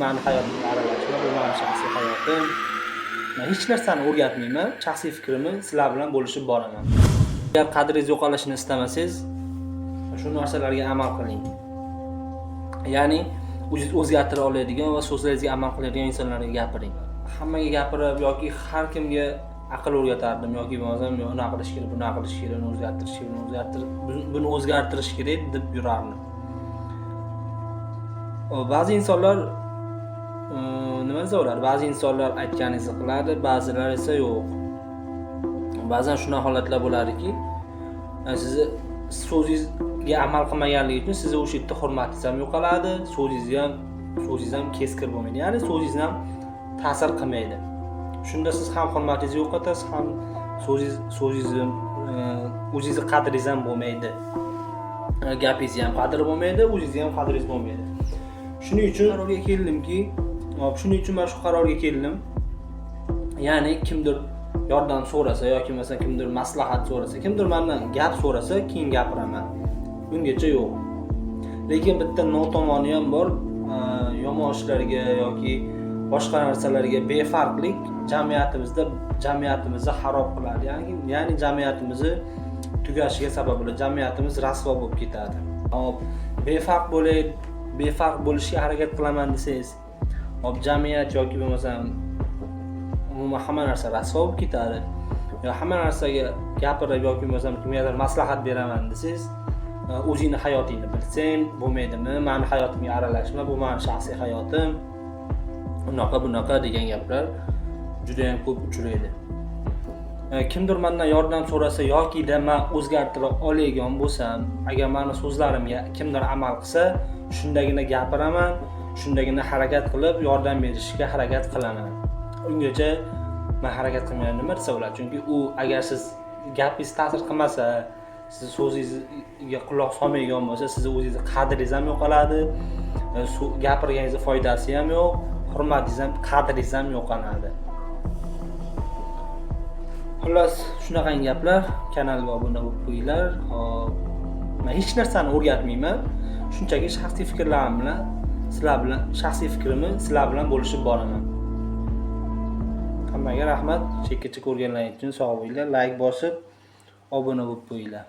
meni hayotimga aralashma, bu meni shaxsiy hayotim. Men hech narsani o'rgatmayman. Shaxsiy fikrimni sizlar bilan bo'lishib boraman. Agar qadringiz yo'qolishini istamasangiz, shu narsalarga amal qiling. Ya'ni o'zgartira oladigan va so'zlaringizga amal qiladigan insonlarga gapiring. Hammaga gapirib yoki har kimga aql o'rgatardim yoki bo'lmasam unaqa qilish kerak, bunaqa qilish kerak, buni o'zgartirish kerak deb yurardim. Ba'zi insonlar nima desalar, ba'zi insonlar aytganingizni qiladi, ba'zilar esa yo'q. Ba'zan shunaqa holatlar bo'ladiki, sizni so'zingizga amal qilmaganligi uchun sizni o'sha yerda hurmatingiz ham yo'qoladi, so'zingiz ham keskin bo'lmaydi. Ya'ni so'zingiz ham ta'sir qilmaydi. Shunda siz ham hurmatingizni yo'qotasiz, ham so'zingizni o'zingizni qadringiz ham bo'lmaydi. Gapingizni ham qadri bo'lmaydi, o'zingizni ham qadringiz bo'lmaydi. Shuning uchun men shu qarorga keldim. Ya'ni kimdir yordam so'rasa yoki masalan kimdir maslahat so'rasa, kimdir mendan gap so'rasa, keyin gapiraman. Bungacha yo'q. Lekin bitta notomoni ham bor, yomon ishlarga yoki boshqa narsalarga befarqlik jamiyatimizni xarob qiladi. Ya'ni jamiyatimizni tugashiga sabab bo'ladi. Jamiyatimiz rasvo bo'lib ketadi. Befarq bo'lishga harakat qilaman desangiz, jamiyat yoki bo'lmasam umuman hamma narsa rasvo bo'lib ketadi. Yo hamma narsaga gapirib yoki bo'lmasam kimgadir maslahat beraman desangiz, o'zingni hayotingni bilsang bo'lmaydimi? Meni hayotimga aralashma, bu meni shaxsiy hayotim. Bunaqa degan gaplar juda ham ko'p uchraydi. Kimdir mendan yordam so'rasa yoki men o'zgartira oladigan bo'lsam, agar meni so'zlarimga kimdir amal qilsa, shundagina gapiraman, shundagina harakat qilib yordam berishga harakat qilaman. Ungacha men harakat qilmayman nima desa bo'ladi? Chunki u agar siz gapingiz ta'sir qilmasa, siz so'zingizga quloq solmaydigan bo'lsa, sizni o'zingizni qadringiz ham yo'qoladi, gapirganingizning foydasi ham yo'q, hurmatingiz ham, qadringiz ham yo'qoladi. Xullas, shunaqa gaplar, kanalga obuna bo'lib qo'yinglar. Men hech narsani o'rgatmayman. Shunchaki shaxsiy fikrlarim bilan shaxsiy fikrimni sizlar bilan bo'lishib boraman. Hammaga rahmat. Chekkacha ko'rganlaringiz uchun sog' bo'linglar. Like bosib, obuna bo'lib qo'yinglar.